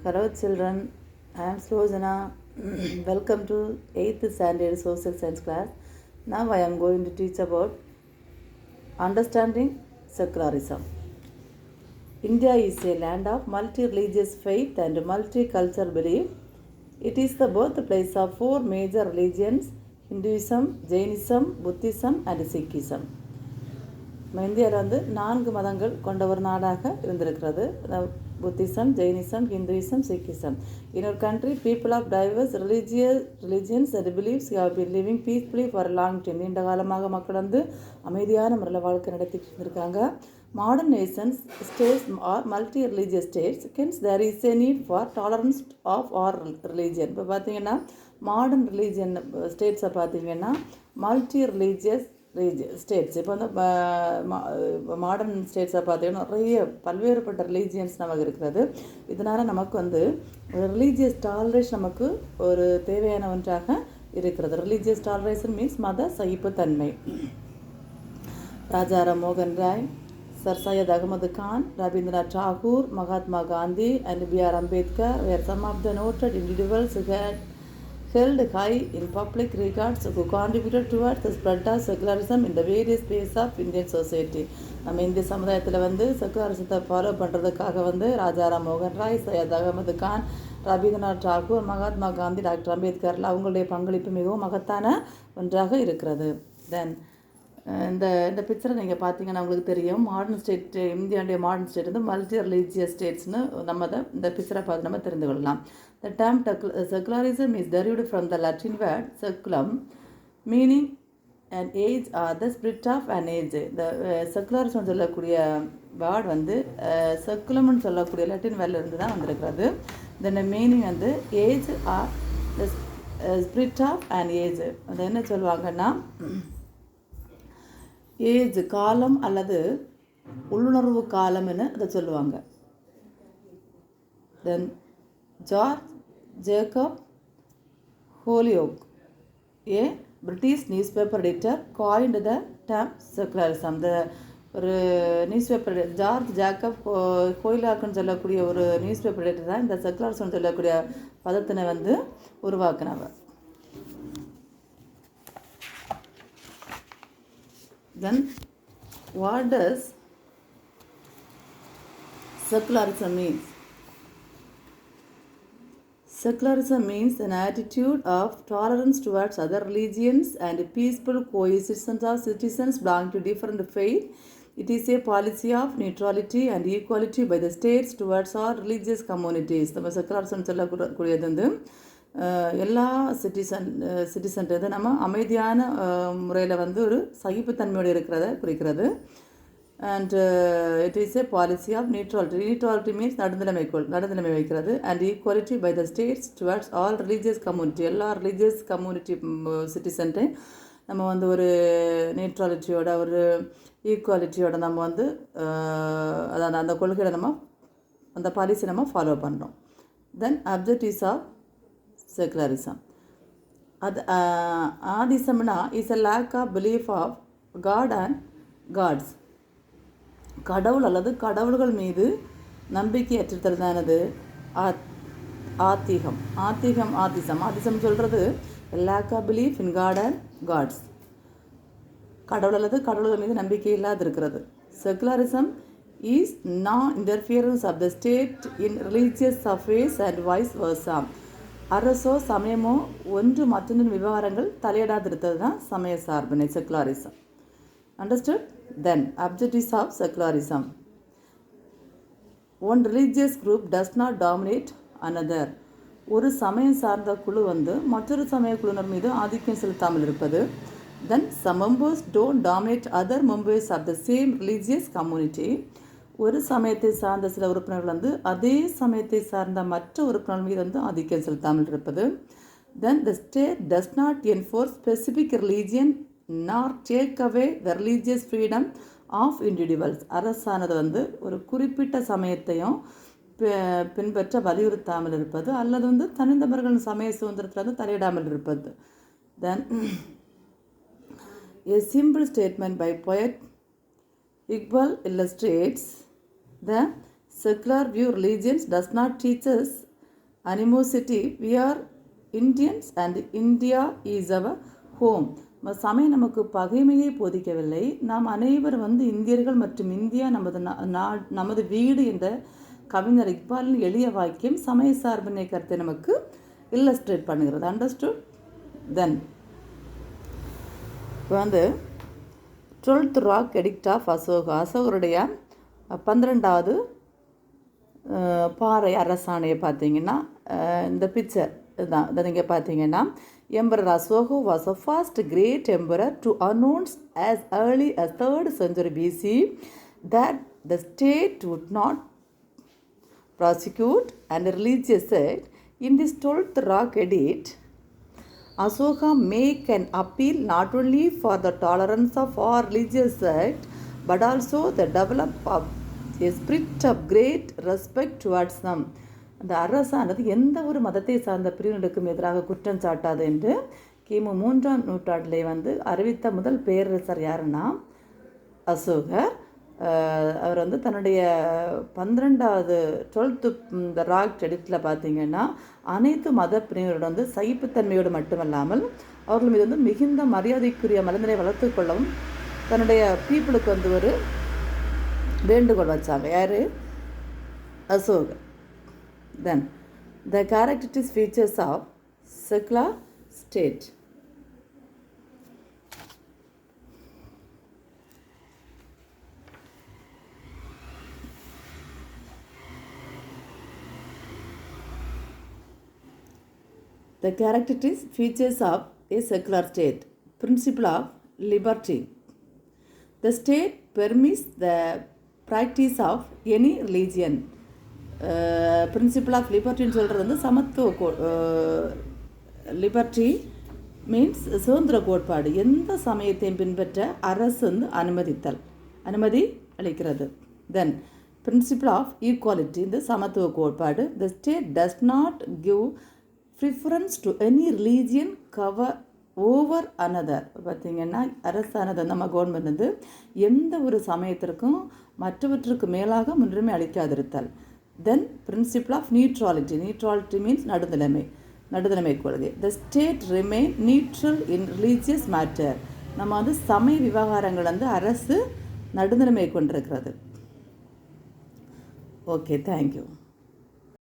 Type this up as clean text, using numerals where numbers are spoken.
Hello children, I am Slojana. Welcome to 8th standard social science class. Now I am going to teach about understanding secularism. India is a land of multi-religious faith and multicultural belief. It is the birthplace of four major religions: Hinduism, Jainism, Buddhism and Sikhism. நம்ம இந்தியாவில் வந்து 4 மதங்கள் கொண்ட ஒரு நாடாக இருந்திருக்கிறது. Buddhism, Jainism, Hinduism, Sikhism. In our country, people of diverse religions and beliefs have been living peacefully for a long time. நீண்ட காலமாக மக்கள் வந்து அமைதியான முறையில் வாழ்க்கை நடத்திட்டு இருந்திருக்காங்க. Modern nations, states or multi-religious states, hence there is a need for tolerance of all religion. இப்போ பார்த்தீங்கன்னா மாடர்ன் ரிலீஜியன் ஸ்டேட்ஸை பார்த்தீங்கன்னா மல்டி-ரிலீஜியஸ் ஸ்டேட்ஸ். இப்போ வந்து மாடர்ன் ஸ்டேட்ஸை பார்த்தீங்கன்னா நிறைய பல்வேறுபட்ட ரிலீஜியன்ஸ் நமக்கு இருக்கிறது. இதனால் நமக்கு வந்து ஒரு ரிலீஜியஸ் டாலரேஷன் நமக்கு ஒரு தேவையான ஒன்றாக இருக்கிறது. ரிலீஜியஸ் டாலரேஷன் மீன்ஸ் மத சகிப்புத்தன்மை. ராஜாராம் மோகன் Rai, Sir Syed Ahmad Khan, Rabindranath Tagore, Mahatma Gandhi and B.R. Ambedkar were some of the noted individuals who had held high in public regards who contributed towards the spread of secularism in the various phases of Indian society. நம்ம இந்திய சமுதாயத்தில் வந்து செக்குலரிசத்தை follow பண்ணுறதுக்காக வந்து ராஜாராம் மோகன் Rai, Syed Ahmed Khan, Rabindranath Tagore, Mahatma Gandhi, doctor அம்பேத்கரில் அவங்களுடைய பங்களிப்பு மிகவும் மகத்தான ஒன்றாக இருக்கிறது. தென் இந்த பிக்சரை நீங்கள் பார்த்தீங்கன்னா உங்களுக்கு தெரியும், மாடர்ன் ஸ்டேட், இந்தியாவுடைய மாடர்ன் ஸ்டேட் வந்து மல்டி ரிலீஜியஸ் ஸ்டேட்ஸ்னு நம்ம இந்த பிக்சரை பார்த்து நம்ம தெரிந்து கொள்ளலாம். The term secularism is derived from the Latin word seculum, meaning an age or the spirit of an age. இந்த செக்குலரிசம் சொல்லக்கூடிய வேர்ட் வந்து செக்குலம்னு சொல்லக்கூடிய லட்டின் வேர்ட்லேருந்து தான் வந்திருக்கிறது. தென் மீனிங் வந்து age or the spirit of an age. அது என்ன சொல்லுவாங்கன்னா ஏஜ் காலம் அல்லது உள்ளுணர்வு காலம்னு அதை சொல்லுவாங்க. Then George Jacob Holyoake, a British newspaper editor, coined the term secularism. ஒரு நியூஸ் பேப்பர் ஜார்ஜ் ஜேக்கப் ஹோலியோக்னு சொல்லக்கூடிய ஒரு நியூஸ் பேப்பர் எடிட்டர் தான் இந்த செக்குலரிசம் சொல்லக்கூடிய பதத்தினை வந்து உருவாக்குனவர். Then what does secularism means? Secularism means an attitude of tolerance towards other religions and peaceful coexistence of citizens belonging to different faith. It is a policy of neutrality and equality by the states towards all religious communities. நம்ம secularism சொல்லக்கூடியது வந்து எல்லா citizen இது நம்ம அமைதியான முறையில் வந்து ஒரு சகிப்புத்தன்மையோடு இருக்கிறத குறிக்கிறது. And it is a policy of neutrality means நடுநிலைமை வைக்கிறது. And equality by the states towards all religious community, எல்லா ரிலீஜியஸ் கம்யூனிட்டி சிட்டிசன்ட்டை நம்ம வந்து ஒரு நியூட்ராலிட்டியோட ஒரு ஈக்குவாலிட்டியோட நம்ம வந்து அதாவது அந்த கொள்கையை நம்ம அந்த பாலிசி நம்ம ஃபாலோ பண்ணுறோம். Then objectives of secularism. ஆதிசம்னா is a lack of belief of God and gods. கடவுள் அல்லது கடவுள்கள் மீது நம்பிக்கை அற்றுத்தல்தானது ஆதிசம் சொல்கிறது lack of belief in God and gods. கடவுள் அல்லது கடவுள்கள் மீது நம்பிக்கை இல்லாது இருக்கிறது. Secularism is non-interference of the state in religious affairs and vice versa. அரசோ சமயமோ ஒன்று மற்றொன்றின் விவகாரங்கள் தலையிடாதிருத்தது தான் சமய சார்பினை secularism. Understood? Then objectives of secularism. One religious group does not dominate another. ஒரு சமயம் சார்ந்த குழு வந்து மற்றொரு சமய குழுவினர் மீது ஆதிக்கம் செலுத்தாமல் இருப்பது. Then some members don't dominate other members of the same religious community. ஒரு சமயத்தை சார்ந்த சில உறுப்பினர்கள் வந்து அதே சமயத்தை சார்ந்த மற்ற உறுப்பினர்கள் மீது வந்து ஆதிக்கம் செலுத்தாமல் இருப்பது. Then the state does not enforce specific religion nor take away the religious freedom of individuals. அரசானது வந்து ஒரு குறிப்பிட்ட சமயத்தையும் பின்பற்ற வலியுறுத்தாமல் இருப்பது அல்லது வந்து தனிநபர்களின் சமய சுதந்திரத்தில் வந்து தலையிடாமல் இருப்பது. தென் a simple statement by poet Iqbal illustrates the secular view religions does not teach us animosity. We are Indians and India is our home. சமயம் நமக்கு பகைமையை போதிக்கவில்லை. நாம் அனைவரும் இந்தியர்கள் மற்றும் இந்தியா நமது வீடு என்ற கவிஞர் இக்பாலின் எளிய வாக்கியம் சமய சார்பினை கருத்தை நமக்கு இல்லஸ்ட்ரேட் பண்ணுகிறது. அண்டர்ஸ்டுட்? தென் இப்போ 12th rock edict of Ashoka, அசோகருடைய 12வது பாறை அரசாணையை பார்த்தீங்கன்னா இந்த பிக்சர் இதுதான். இதை நீங்கள் பார்த்தீங்கன்னா Emperor Ashoka was the first great emperor to announce as early as 3rd century BC that the state would not prosecute and religious sect. In this 12th rock edict, Ashoka make an appeal not only for the tolerance of all religious sect but also the development of a spirit of great respect towards them. அந்த அரசானது எந்த ஒரு மதத்தை சார்ந்த பிரிவினருக்கும் எதிராக குற்றம் சாட்டாது என்று கிமு 3ஆம் நூற்றாண்டிலே அறிவித்த முதல் பேரரசர் யாருன்னா அசோகர். அவர் தன்னுடைய 12வது 12th இந்த ராக் எடிக்டில் பார்த்தீங்கன்னா அனைத்து மத பிரிவினரோட சகிப்புத்தன்மையோடு மட்டுமல்லாமல் அவர்கள் மீது மிகுந்த மரியாதைக்குரிய மனநிலை வளர்த்து கொள்ளவும் தன்னுடைய பீப்புளுக்கு ஒரு வேண்டுகோள் வச்சாங்க. யார்? அசோகர். Then the characteristic features of secular state. The characteristic features of a secular state. Principle of liberty. The state permits the practice of any religion. Principle of லிபர்ட்டின்னு சொல்கிறது சமத்துவ லிபர்ட்டி மீன்ஸ் சுதந்திர கோட்பாடு. எந்த சமயத்தையும் பின்பற்ற அரசு அனுமதி அளிக்கிறது. தென் பிரின்சிபிள் ஆஃப் ஈக்குவாலிட்டி, இந்த சமத்துவ கோட்பாடு. த state does not give preference to any religion over another. பார்த்திங்கன்னா அரசானது நம்ம கவர்மெண்ட் எந்த ஒரு சமயத்திற்கும் மற்றவற்றுக்கு மேலாக முன்னுரிமை அளிக்காதிருத்தல். Then principle of neutrality. Neutrality means நடுநிலைமை கொள்கை. The state remain neutral in religious matter. நம்ம சமய விவகாரங்கள் அரசு நடுநிலைமை கொண்டிருக்கிறது. Okay, thank you.